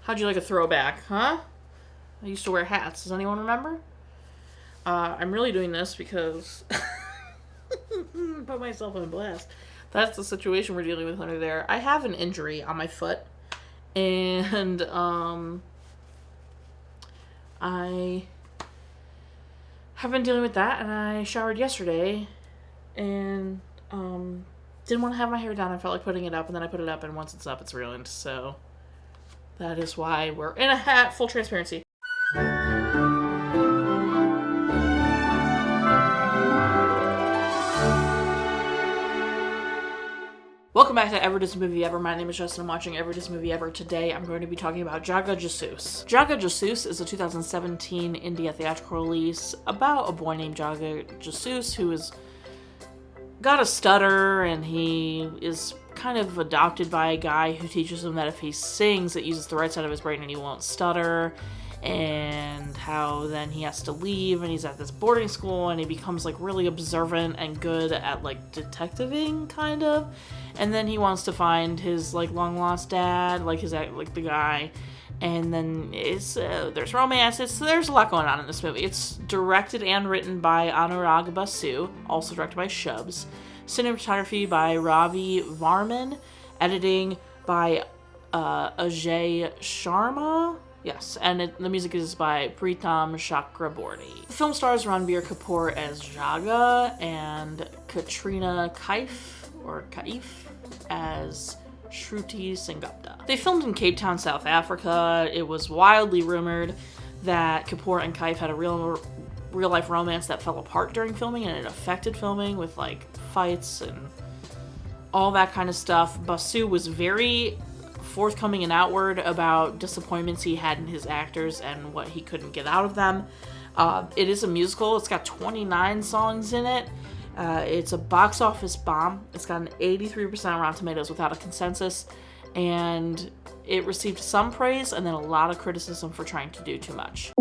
How'd you like a throwback, huh? I used to wear hats. Does anyone remember? I'm really doing this because put myself on a blast. That's the situation we're dealing with under there. I have an injury on my foot, and I have been dealing with that, and I showered yesterday, and didn't want to have my hair down. I felt like putting it up, and then I put it up, and once it's up, it's ruined. So that is why we're in a hat. Full transparency. Welcome back to Ever This Movie Ever. My name is Jess and I'm watching Ever This Movie Ever. Today I'm going to be talking about Jagga Jasoos. Jagga Jasoos is a 2017 India theatrical release about a boy named Jagga Jasoos who has got a stutter, and he is kind of adopted by a guy who teaches him that if he sings, it uses the right side of his brain and he won't stutter, and how then he has to leave and he's at this boarding school and he becomes like really observant and good at like detectiving kind of, and then he wants to find his like long lost dad, like his like the guy, and then it's there's romance. There's a lot going on in this movie. It's directed and written by Anurag Basu, also directed by Shubzz. Cinematography by Ravi Varman, editing by Ajay Sharma. Yes, and the music is by Pritham Chakraborty. The film stars Ranbir Kapoor as Jagga and Katrina Kaif as Shruti Sengupta. They filmed in Cape Town, South Africa. It was wildly rumored that Kapoor and Kaif had a real life romance that fell apart during filming, and it affected filming with like fights and all that kind of stuff. Basu was very forthcoming and outward about disappointments he had in his actors and what he couldn't get out of them. It is a musical. It's got 29 songs in it. It's a box office bomb. It's got an 83% on Rotten Tomatoes without a consensus, and it received some praise and then a lot of criticism for trying to do too much.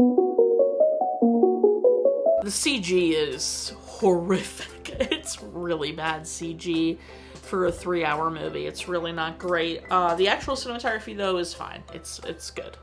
The CG is horrific. It's really bad CG for a 3-hour movie. It's really not great. The actual cinematography, though, is fine. It's good.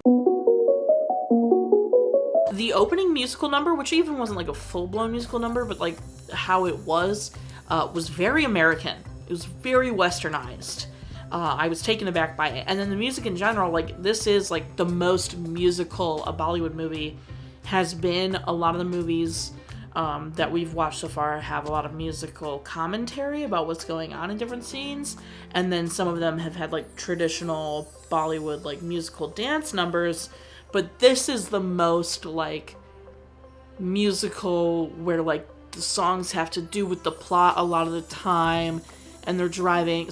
The opening musical number, which even wasn't like a full-blown musical number, but like how it was very American. It was very westernized. I was taken aback by it. And then the music in general, like this is like the most musical a Bollywood movie has been. A lot of the movies that we've watched so far have a lot of musical commentary about what's going on in different scenes, and then some of them have had like traditional Bollywood like musical dance numbers, but this is the most like musical where like the songs have to do with the plot a lot of the time, and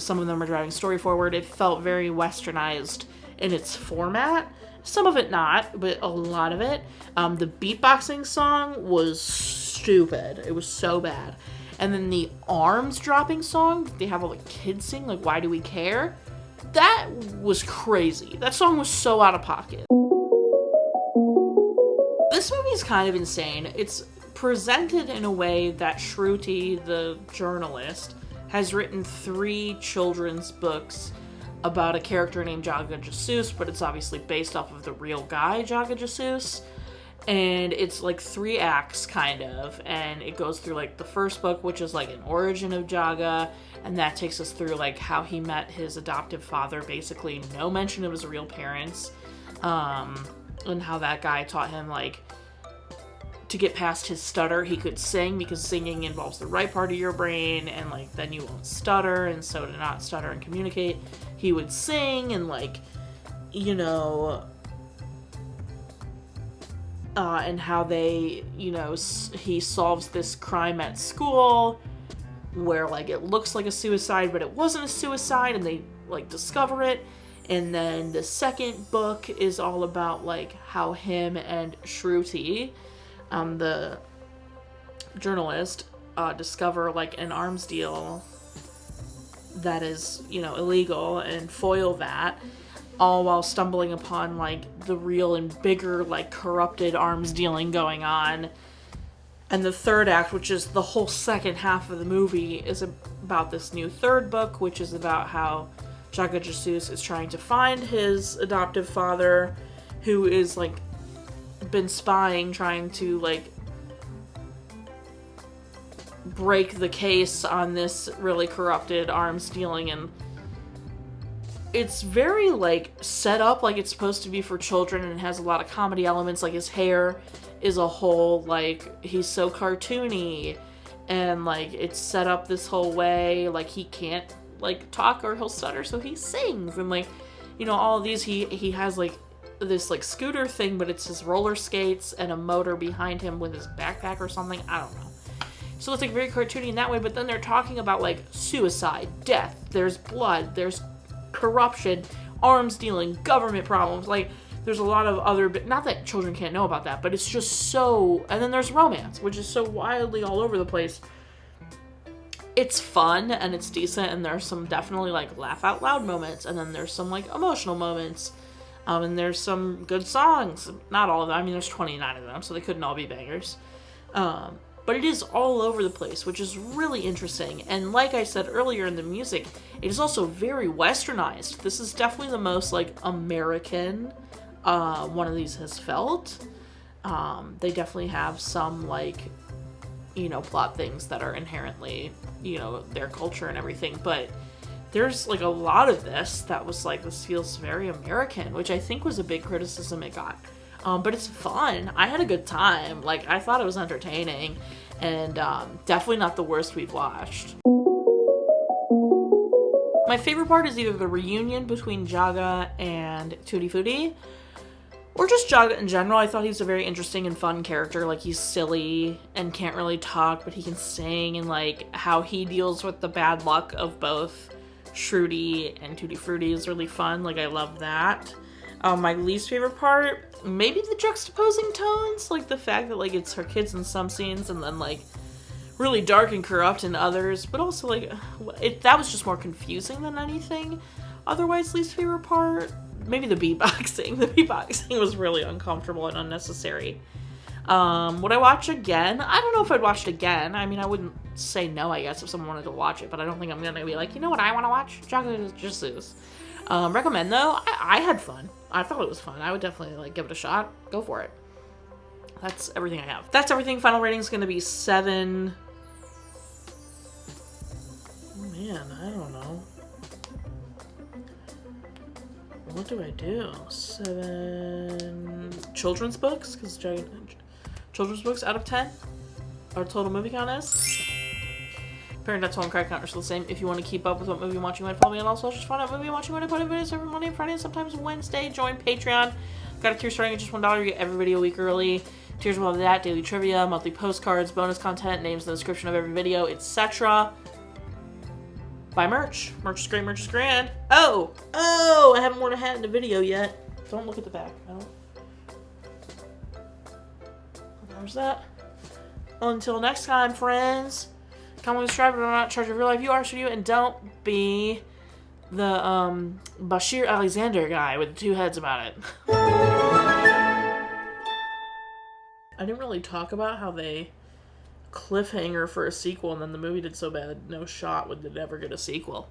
some of them are driving story forward. It felt very westernized in its format. Some of it not, but a lot of it. The beatboxing song was stupid. It was so bad. And then the arms dropping song, they have all the kids sing, like Why Do We Care? That was crazy. That song was so out of pocket. This movie is kind of insane. It's presented in a way that Shruti, the journalist, has written 3 children's books about a character named Jagga Jasoos, but it's obviously based off of the real guy, Jagga Jasoos. And it's like 3 acts, kind of, and it goes through like the first book, which is like an origin of Jagga, and that takes us through like how he met his adoptive father, basically no mention of his real parents, and how that guy taught him like to get past his stutter. He could sing because singing involves the right part of your brain, and like then you won't stutter, and so to not stutter and communicate, he would sing, and like, you know, and how they, you know, he solves this crime at school where like it looks like a suicide, but it wasn't a suicide, and they like discover it. And then the second book is all about like how him and Shruti, the journalist, discover like an arms deal that is, you know, illegal, and foil that, all while stumbling upon like the real and bigger like corrupted arms dealing going on. And the third act, which is the whole second half of the movie, is about this new third book, which is about how Jagga Jasoos is trying to find his adoptive father, who is, like, been spying, trying to, like, break the case on this really corrupted arms dealing, and it's very, like, set up like it's supposed to be for children, and it has a lot of comedy elements. Like, his hair is a whole, like, he's so cartoony, and, like, it's set up this whole way, like, he can't, like, talk or he'll stutter, so he sings, and, like, you know, all of these, he has, like, this, like, scooter thing, but it's his roller skates and a motor behind him with his backpack or something, I don't know. So it's, like, very cartoony in that way, but then they're talking about, like, suicide, death, there's blood, there's corruption, arms dealing, government problems, like, there's a lot of other, not that children can't know about that, but it's just so, and then there's romance, which is so wildly all over the place. It's fun, and it's decent, and there's some definitely, like, laugh out loud moments, and then there's some, like, emotional moments, and there's some good songs, not all of them, I mean, there's 29 of them, so they couldn't all be bangers, but it is all over the place, which is really interesting. And like I said earlier in the music, it is also very westernized. This is definitely the most, like, American one of these has felt. They definitely have some, like, you know, plot things that are inherently, you know, their culture and everything. But there's, like, a lot of this that was like, this feels very American, which I think was a big criticism it got. But it's fun. I had a good time. Like, I thought it was entertaining, and definitely not the worst we've watched. My favorite part is either the reunion between Jagga and Tutti Frutti, or just Jagga in general. I thought he was a very interesting and fun character. Like, he's silly and can't really talk, but he can sing, and, like, how he deals with the bad luck of both Shruti and Tutti Frutti is really fun. Like, I love that. My least favorite part, maybe the juxtaposing tones, like the fact that, like, it's her kids in some scenes and then, like, really dark and corrupt in others, but also, like, that was just more confusing than anything. Otherwise, least favorite part, maybe the beatboxing. The beatboxing was really uncomfortable and unnecessary. Would I watch again? I don't know if I'd watch it again. I mean, I wouldn't say no, I guess, if someone wanted to watch it, but I don't think I'm gonna be like, you know what I want to watch? Jagga Jasoos. Recommend, though. I had fun. I thought it was fun. I would definitely, like, give it a shot. Go for it. That's everything I have. That's everything. Final rating is going to be 7. Oh, man, I don't know. What do I do? 7 children's books? Because children's books out of 10? Our total movie count is? Apparently that's one crack count are still the same. If you want to keep up with what movie I'm watching, you might follow me on all socials. Find out movie I'm watching when I put in videos every Monday and Friday and sometimes Wednesday. Join Patreon. Got a tier starting at just $1. You get every video a week early. Tiers will have that, daily trivia, monthly postcards, bonus content, names in the description of every video, etc. Buy merch. Merch is great, merch is grand. Oh, I haven't worn a hat in a video yet. Don't look at the back. There's that. Until next time, friends. Comment, subscribe, but I'm not in charge of your life. You are, so you, and don't be the Bashir Alexander guy with the 2 heads about it. I didn't really talk about how they cliffhanger for a sequel, and then the movie did so bad, no shot would it ever get a sequel.